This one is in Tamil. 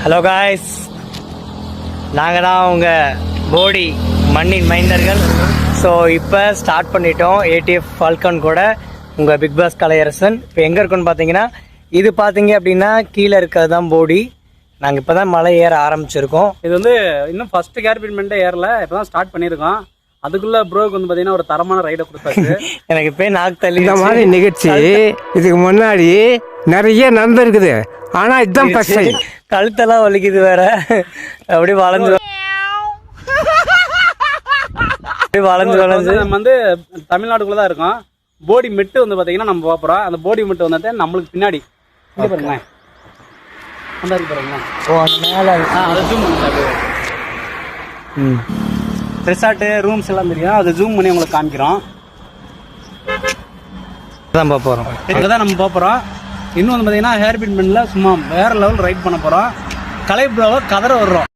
ஹலோ காய்ஸ், நாங்கள் தான் உங்கள் போடி மண்ணின் மைந்தர்கள். ஸோ இப்போ ஸ்டார்ட் பண்ணிட்டோம் ஏடிஎஃப் ஃபால்கன் கூட உங்கள் பிக் பாஸ் கலையரசன். இப்போ எங்கே இருக்குன்னு பார்த்தீங்கன்னா, இது பார்த்தீங்க அப்படின்னா கீழே இருக்கிறது தான் போடி. நாங்கள் இப்போ தான் மலை ஏற ஆரம்பிச்சிருக்கோம். இது வந்து இன்னும் ஃபர்ஸ்ட் கேர்பின்மெண்ட்டே ஏறல, இப்போ தான் ஸ்டார்ட் பண்ணியிருக்கோம். அதுக்குள்ள ப்ரோக்கு வந்து பார்த்தீங்கன்னா ஒரு தரமான ரைடை கொடுத்தாச்சு. எனக்கு இப்போ நாக்கு தள்ளி. இந்த மாதிரி நிகழ்ச்சி இதுக்கு முன்னாடி நிறைய நடந்திருக்குது, ஆனால் இதுதான் ஃபர்ஸ்ட் டைம். கழுத்தெல்லாம் வலிக்குது வேற. அப்படியே வளைஞ்சு வளைஞ்சு நம்ம வந்து தமிழ்நாட்டுக்குள்ள தான் இருக்கோம். போடி மெட்டு வந்து பார்த்தீங்கன்னா நம்ம போகிறோம். அந்த போடி மெட்டு வந்து நம்மளுக்கு பின்னாடி இங்கே பாருங்களேன், அந்த இருக்கு பாருங்களேன். ஓ, அந்த மேலே அதை ஜூம் பண்ணுங்க. ரெசார்ட்டு ரூம்ஸ் எல்லாம் தெரியும், அதை ஜூம் பண்ணி உங்களுக்கு காமிக்கிறோம். தான் போகிறோம். இங்கே தான் நம்ம போகிறோம். இன்னும் வந்து பார்த்தீங்கன்னா ஹேர் பின்மெண்ட்டில் சும்மா வேறு லெவல் ரைட் பண்ண போகிறோம். கலை ப்ரோவை கதற வர்றோம்.